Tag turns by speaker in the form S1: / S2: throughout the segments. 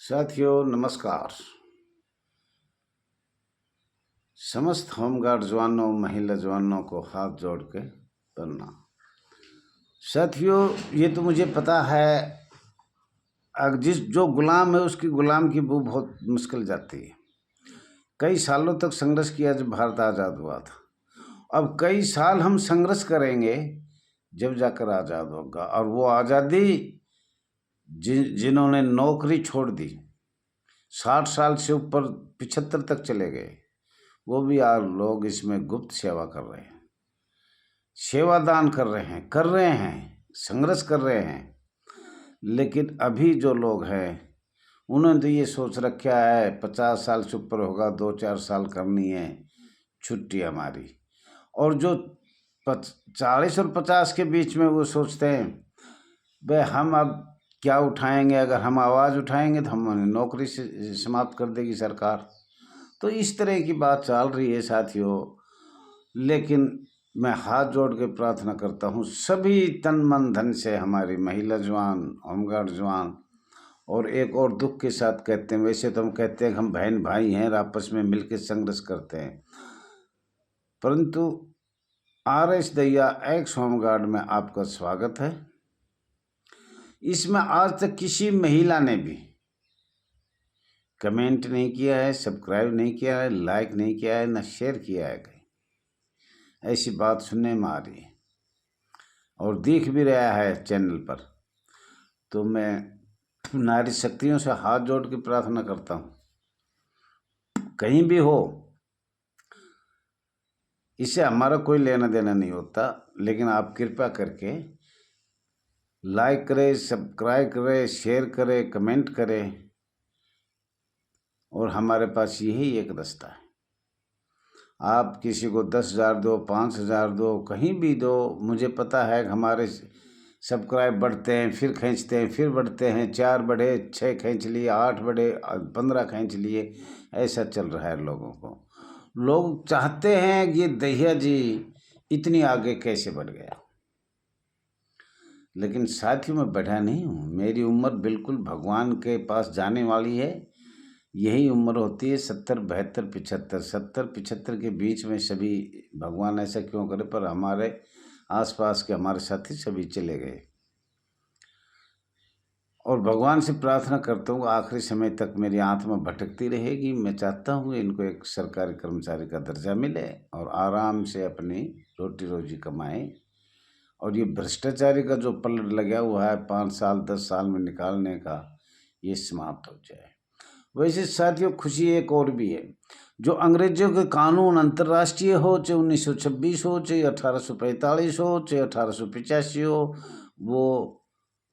S1: साथियों नमस्कार। समस्त होमगार्ड जवानों महिला जवानों को हाथ जोड़ के प्रणाम। साथियों ये तो मुझे पता है, जिस जो गुलाम है उसकी गुलाम की बू बहुत मुश्किल जाती है। कई सालों तक संघर्ष किया जब भारत आज़ाद हुआ था। अब कई साल हम संघर्ष करेंगे जब जाकर आज़ाद होगा। और वो आज़ादी जिन्होंने नौकरी छोड़ दी, 60 साल से ऊपर 75 तक चले गए, वो भी आज लोग इसमें गुप्त सेवा कर रहे हैं, सेवादान कर रहे हैं, संघर्ष कर रहे हैं। लेकिन अभी जो लोग हैं उन्होंने तो ये सोच रखा है 50 साल से ऊपर होगा, 2-4 साल करनी है छुट्टी हमारी। और जो 40 और 50 के बीच में वो सोचते हैं भाई हम अब क्या उठाएंगे, अगर हम आवाज़ उठाएंगे तो हम नौकरी से समाप्त कर देगी सरकार। तो इस तरह की बात चल रही है साथियों। लेकिन मैं हाथ जोड़ के प्रार्थना करता हूँ सभी तन मन धन से, हमारी महिला जवान, होमगार्ड जवान। और एक और दुख के साथ कहते हैं, वैसे तो हम कहते हैं कि हम बहन भाई हैं और आपस में मिलकर संघर्ष करते हैं, परंतु RS दैया एक्स होमगार्ड में आपका स्वागत है। इसमें आज तक किसी महिला ने भी कमेंट नहीं किया है, सब्सक्राइब नहीं किया है, लाइक नहीं किया है, ना शेयर किया है। कहीं ऐसी बात सुनने में आ रही है और दिख भी रहा है चैनल पर। तो मैं नारी शक्तियों से हाथ जोड़ के प्रार्थना करता हूँ, कहीं भी हो, इससे हमारा कोई लेना देना नहीं होता, लेकिन आप कृपया करके लाइक करें, सब्सक्राइब करें, शेयर करें, कमेंट करें। और हमारे पास यही एक रास्ता है, आप किसी को 10,000 दो, 5,000 दो, कहीं भी दो। मुझे पता है कि हमारे सब्सक्राइब बढ़ते हैं, फिर खींचते हैं, फिर बढ़ते हैं, 4 बढ़े, 6 खींच लिए, 8 बढ़े, 15 खींच लिए। ऐसा चल रहा है लोगों को। लोग चाहते हैं कि ये दहिया जी इतनी आगे कैसे बढ़ गया। लेकिन साथियों मैं बढ़ा नहीं हूँ, मेरी उम्र बिल्कुल भगवान के पास जाने वाली है। यही उम्र होती है 70, 72, 75। 70, 75 के बीच में सभी, भगवान ऐसा क्यों करे, पर हमारे आसपास के हमारे साथी सभी चले गए। और भगवान से प्रार्थना करता हूँ आखिरी समय तक मेरी आत्मा भटकती रहेगी। मैं चाहता हूँ इनको एक सरकारी कर्मचारी का दर्जा मिले और आराम से अपनी रोटी रोजी कमाएं। और ये भ्रष्टाचारी का जो पलट लगा हुआ है 5 साल 10 साल में निकालने का, ये समाप्त हो जाए। वैसे साथियों खुशी एक और भी है, जो अंग्रेजों के कानून अंतर्राष्ट्रीय हो, चाहे 1926 हो, चाहे 1845 हो, चाहे 1885 हो, वो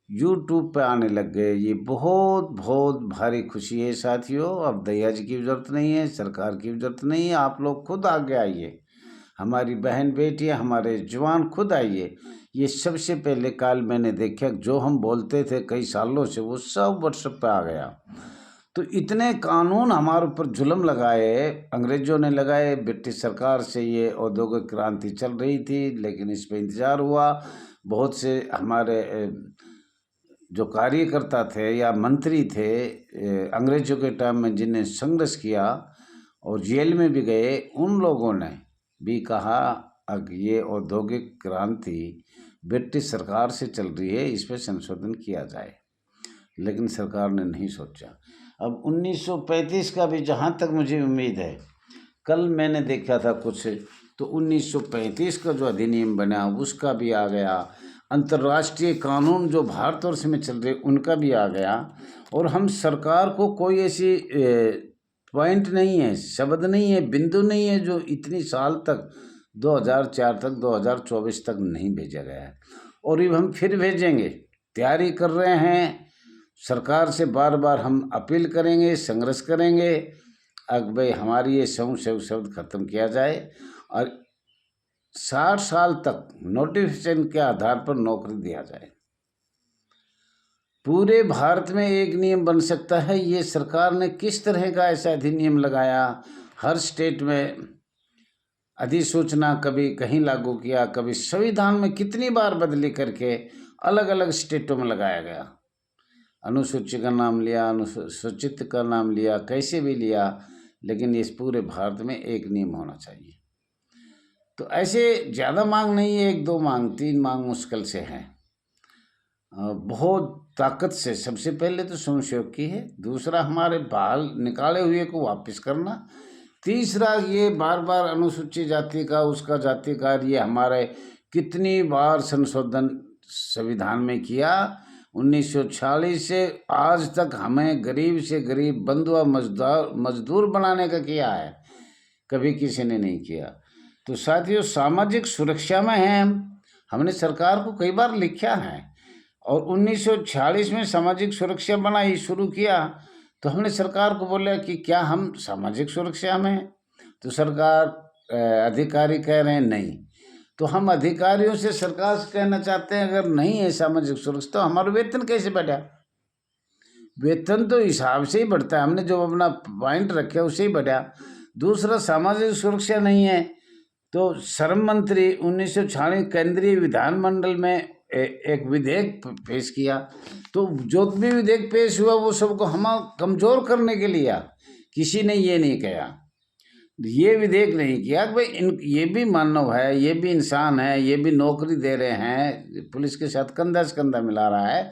S1: YouTube पे आने लग गए। ये बहुत बहुत भारी खुशी है साथियों। अब दया जी की जरूरत नहीं है, सरकार की जरूरत नहीं है, आप लोग खुद आगे आइए, हमारी बहन बेटियां, हमारे जवान खुद आइए। ये सबसे पहले काल मैंने देखा, जो हम बोलते थे कई सालों से वो सब व्हाट्सएप पे आ गया। तो इतने कानून हमारे ऊपर जुल्म लगाए अंग्रेजों ने लगाए, ब्रिटिश सरकार से ये औद्योगिक क्रांति चल रही थी, लेकिन इस पर इंतजार हुआ। बहुत से हमारे जो कार्यकर्ता थे या मंत्री थे अंग्रेजों के टाइम में, जिन्हें संघर्ष किया और जेल में भी गए, उन लोगों ने भी कहा कि ये औद्योगिक क्रांति ब्रिटिश सरकार से चल रही है, इस पर संशोधन किया जाए। लेकिन सरकार ने नहीं सोचा। अब 1935 का भी जहाँ तक मुझे उम्मीद है, कल मैंने देखा था कुछ, तो 1935 का जो अधिनियम बना उसका भी आ गया। अंतर्राष्ट्रीय कानून जो भारतवर्ष में चल रहे उनका भी आ गया। और हम सरकार को कोई ऐसी पॉइंट नहीं है, शब्द नहीं है, बिंदु नहीं है जो इतनी साल तक 2004 तक 2024 तक नहीं भेजा गया है। और अब हम फिर भेजेंगे, तैयारी कर रहे हैं। सरकार से बार बार हम अपील करेंगे, संघर्ष करेंगे, अब भाई हमारी ये शब्द खत्म किया जाए और 60 साल तक नोटिफिकेशन के आधार पर नौकरी दिया जाए। पूरे भारत में एक नियम बन सकता है। ये सरकार ने किस तरह का ऐसा अधिनियम लगाया, हर स्टेट में अधिसूचना कभी कहीं लागू किया, कभी संविधान में कितनी बार बदली करके अलग अलग स्टेटों में लगाया गया। अनुसूची का नाम लिया, अनुसूचित का नाम लिया, कैसे भी लिया, लेकिन इस पूरे भारत में एक नियम होना चाहिए। तो ऐसे ज़्यादा मांग नहीं है, 1-2 मांग, 3 मांग मुश्किल से हैं। बहुत ताकत से सबसे पहले तो स्वयंसेवक की है, दूसरा हमारे बाल निकाले हुए को वापस करना, तीसरा ये बार बार अनुसूचित जाति का, उसका जाति का, ये हमारे कितनी बार संशोधन संविधान में किया। 1946 से आज तक हमें गरीब से गरीब बंधुआ मजदूर बनाने का किया है, कभी किसी ने नहीं किया। तो साथियों, सामाजिक सुरक्षा में हैं हमने सरकार को कई बार लिखा है, और 1946 में सामाजिक सुरक्षा बनाई शुरू किया, तो हमने सरकार को बोला कि क्या हम सामाजिक सुरक्षा में हैं? तो सरकार अधिकारी कह रहे हैं नहीं। तो हम अधिकारियों से सरकार से कहना चाहते हैं, अगर नहीं है सामाजिक सुरक्षा तो हमारा वेतन कैसे बढ़ा? वेतन तो हिसाब से ही बढ़ता है, हमने जो अपना पॉइंट रखे उसे ही बढ़ा। दूसरा, सामाजिक सुरक्षा नहीं है तो श्रम मंत्री 1946 केंद्रीय विधानमंडल में एक विधेयक पेश किया, तो जो भी विधेयक पेश हुआ वो सबको हम कमज़ोर करने के लिए, किसी ने ये नहीं कहा, ये विधेयक नहीं किया कि भाई ये भी मानव है, ये भी इंसान है, ये भी नौकरी दे रहे हैं, पुलिस के साथ कंधा से कंधा मिला रहा है।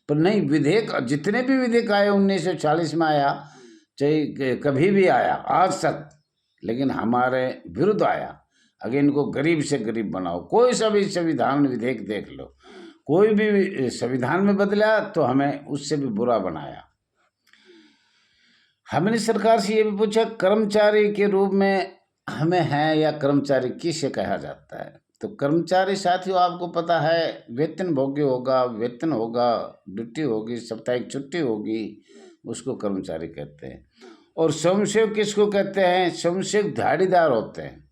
S1: पर नहीं, विधेयक जितने भी विधेयक आए 1940 में आया, चाहे कभी भी आया आज तक, लेकिन हमारे विरुद्ध आया। अगर इनको गरीब से गरीब बनाओ, कोई सा भी संविधान विधेयक देख लो, कोई भी संविधान में बदला तो हमें उससे भी बुरा बनाया। हमने सरकार से ये भी पूछा, कर्मचारी के रूप में हमें हैं या कर्मचारी किसे कहा जाता है? तो कर्मचारी साथियों, आपको पता है, वेतन भोगी होगा, वेतन होगा, ड्यूटी होगी, साप्ताहिक छुट्टी होगी, उसको कर्मचारी कहते हैं। और स्वयंसेवक किसको कहते हैं? स्वयंसेवक दिहाड़ीदार होते हैं।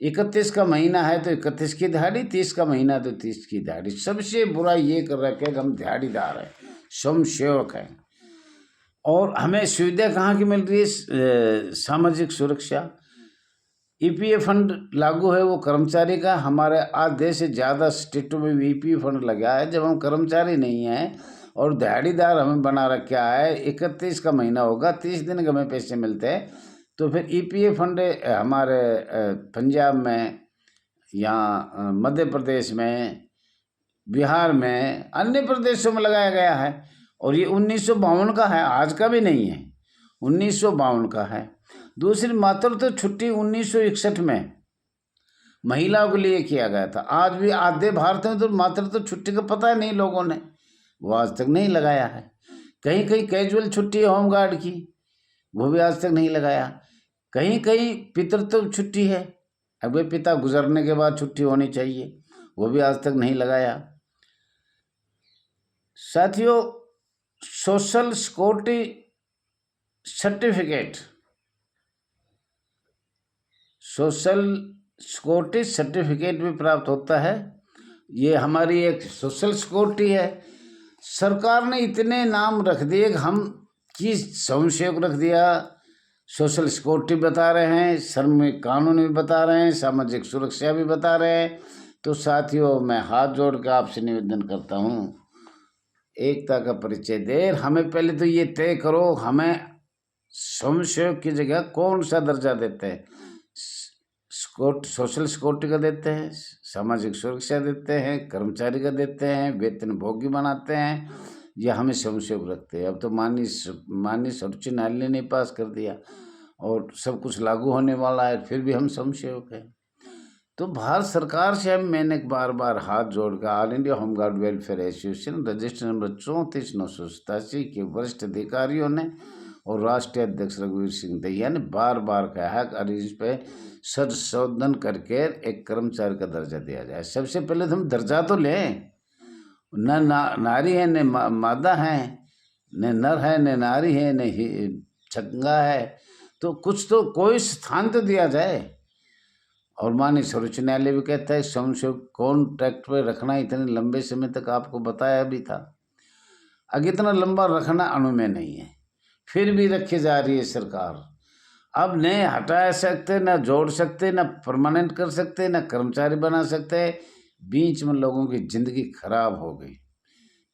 S1: 31 का महीना है तो 31 की दिहाड़ी, 30 का महीना तो 30 की दिहाड़ी। सबसे बुरा ये कर रखे कि हम दिहाड़ीदार हैं, स्वयंसेवक हैं। और हमें सुविधा कहाँ की मिल रही है? सामाजिक सुरक्षा, ईपीएफ फंड लागू है वो कर्मचारी का। हमारे आधे से ज़्यादा स्टेटों में ईपीएफ फंड लगा है। जब हम कर्मचारी नहीं हैं और दिहाड़ीदार हमें बना रखा है, 31 का महीना होगा, 30 दिन के हमें पैसे मिलते हैं, तो फिर ईपीएफ फंड हमारे पंजाब में या मध्य प्रदेश में, बिहार में, अन्य प्रदेशों में लगाया गया है। और ये 1952 का है, आज का भी नहीं है, 1952 का है। दूसरी, मातृत्व छुट्टी 1961 में महिलाओं के लिए किया गया था। आज भी आधे भारत में तो मातृत्व छुट्टी का पता है नहीं लोगों ने, वो आज तक नहीं लगाया है। कहीं कहीं कैजुअल छुट्टी है होमगार्ड की, वो भी आज तक नहीं लगाया। कहीं कहीं पितृत्व छुट्टी है, अब पिता गुजरने के बाद छुट्टी होनी चाहिए, वो भी आज तक नहीं लगाया। साथियों, social security certificate, social security certificate भी प्राप्त होता है। ये हमारी एक सोशल सिक्योरिटी है। सरकार ने इतने नाम रख दिए कि हम की स्वयंसेवक रख दिया, सोशल सिक्योरिटी बता रहे हैं, श्रम कानून भी बता रहे हैं, सामाजिक सुरक्षा भी बता रहे हैं। तो साथियों, मैं हाथ जोड़ कर आपसे निवेदन करता हूँ, एकता का परिचय दे। हमें पहले तो ये तय करो, हमें स्वयंसेवक की जगह कौन सा दर्जा देते हैं? सोशल सिक्योरिटी का देते हैं, सामाजिक सुरक्षा देते हैं, कर्मचारी का देते हैं, वेतन भोगी बनाते हैं, या हमें स्वयंसेवक रखते हैं? अब तो माननीय सर्वोच्च न्यायालय ने पास कर दिया और सब कुछ लागू होने वाला है, फिर भी हम स्वयंसेवक हैं। तो भारत सरकार से मैंने बार बार हाथ जोड़कर all India home guard welfare association register number 34,987 के वरिष्ठ अधिकारियों ने और राष्ट्रीय अध्यक्ष रघुवीर सिंह दहिया ने बार बार कहा कि इस पे संशोधन करके एक कर्मचारी का दर्जा दिया जाए। सबसे पहले तो हम दर्जा तो लें, न नारी है, न मादा है, न नर है, न नारी है, न छंगा है, तो कुछ तो कोई स्थान तो दिया जाए। और माननीय सर्वोच्च न्यायालय भी कहता है स्वयंसेवक कॉन्ट्रैक्ट पे रखना इतने लंबे समय तक आपको बताया भी था। अगर इतना लंबा रखना अनुमेय नहीं है, फिर भी रखी जा रही है सरकार। अब न हटा सकते, न जोड़ सकते, न परमानेंट कर सकते, न कर्मचारी बना सकते। बीच में लोगों की ज़िंदगी खराब हो गई।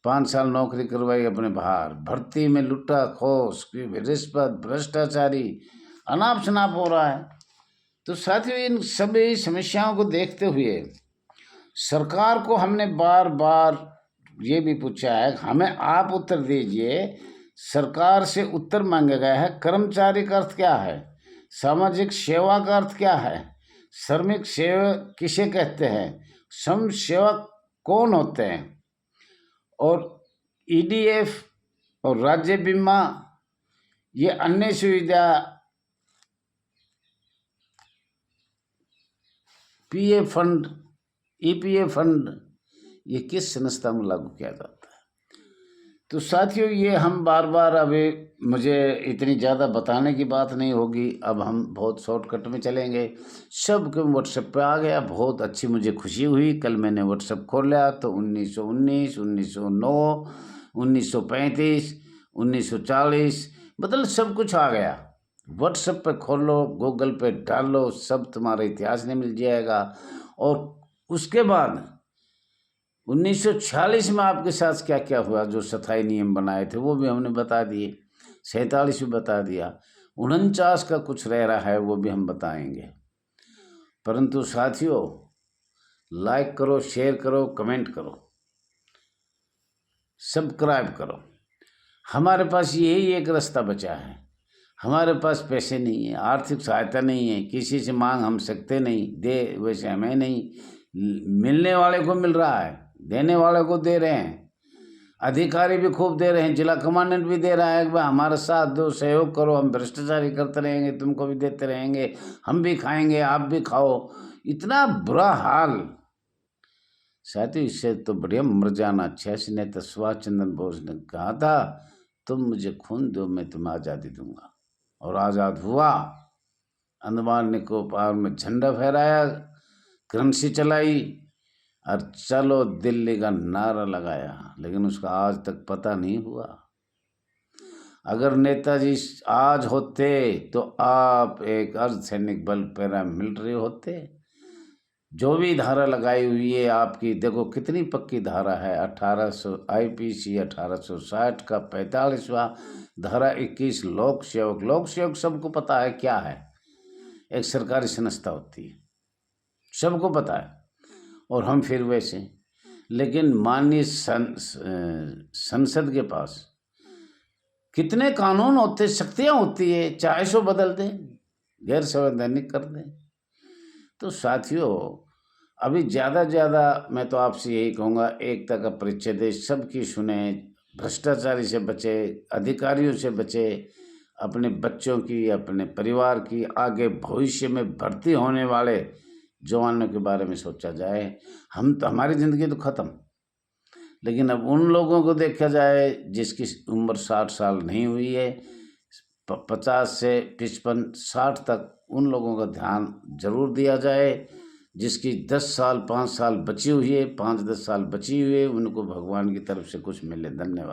S1: 5 साल नौकरी करवाई अपने बाहर, भर्ती में लुटा खोस, रिश्वत, भ्रष्टाचारी, अनाप शनाप हो रहा है। तो साथियों, इन सभी समस्याओं को देखते हुए सरकार को हमने बार बार ये भी पूछा है, हमें आप उत्तर दीजिए। सरकार से उत्तर मांगा गया है, कर्मचारी का अर्थ क्या है, सामाजिक सेवा का अर्थ क्या है, श्रमिक सेवा किसे कहते हैं, श्रम सेवक कौन होते हैं, और ईडीएफ और राज्य बीमा, ये अन्य सुविधा, पीएफ फंड, ईपीएफ फंड, ये किस संस्था में लागू किया जाता है। तो साथियों, ये हम बार बार, अभी मुझे इतनी ज़्यादा बताने की बात नहीं होगी, अब हम बहुत शॉर्टकट में चलेंगे। सब के व्हाट्सएप पे आ गया, बहुत अच्छी मुझे खुशी हुई। कल मैंने व्हाट्सएप खोला तो 1919, 1909, 1935, 1940, मतलब सब कुछ आ गया। व्हाट्सएप पे खोलो, गूगल पे डालो, सब तुम्हारा इतिहास में मिल जाएगा। और उसके बाद 1946 में आपके साथ क्या क्या हुआ, जो स्थायी नियम बनाए थे वो भी हमने बता दिए, 47 भी बता दिया, 49 का कुछ रह रहा है वो भी हम बताएंगे। परंतु साथियों, लाइक करो, शेयर करो, कमेंट करो, सब्सक्राइब करो। हमारे पास यही एक रास्ता बचा है। हमारे पास पैसे नहीं है, आर्थिक सहायता नहीं है, किसी से मांग हम सकते नहीं, दे वैसे हमें नहीं, मिलने वाले को मिल रहा है, देने वाले को दे रहे हैं, अधिकारी भी खूब दे रहे हैं, जिला कमांडेंट भी दे रहा है कि भाई हमारा साथ दो, सहयोग करो, हम भ्रष्टाचारी करते रहेंगे, तुमको भी देते रहेंगे, हम भी खाएंगे, आप भी खाओ। इतना बुरा हाल। साथियों, इससे तो बढ़िया मर जाना अच्छा है। नेता सुभाष चंद्र बोस ने कहा था, तुम मुझे खून दो, मैं तुम्हें आज़ादी दूंगा, और आज़ाद हुआ। अंडमान निकोबार में झंडा फहराया, करेंसी चलाई, और चलो दिल्ली का नारा लगाया, लेकिन उसका आज तक पता नहीं हुआ। अगर नेताजी आज होते तो आप एक अर्धसैनिक बल पैरामिलिट्री होते। जो भी धारा लगाई हुई है आपकी, देखो कितनी पक्की धारा है। 1800 आईपीसी 1860 का 45वां धारा 21 लोक सेवक। लोक सेवक सबको पता है क्या है, एक सरकारी संस्था होती है, सबको पता है। और हम फिर वैसे, लेकिन माननीय संसद के पास कितने कानून होते, शक्तियाँ होती है, चाहे सो बदल दें, गैर संवैधानिक कर दें। तो साथियों, अभी ज़्यादा मैं तो आपसे यही कहूँगा, एकता का परिचय दे, सबकी सुने, भ्रष्टाचारी से बचे, अधिकारियों से बचे, अपने बच्चों की, अपने परिवार की, आगे भविष्य में भर्ती होने वाले जवानों के बारे में सोचा जाए। हम तो, हमारी ज़िंदगी तो ख़त्म, लेकिन अब उन लोगों को देखा जाए जिसकी उम्र 60 साल नहीं हुई है, 50 से 55, 60 तक, उन लोगों का ध्यान जरूर दिया जाए। जिसकी 10 साल, 5 साल बची हुई है, 5-10 साल बची हुई है, उनको भगवान की तरफ से कुछ मिले। धन्यवाद।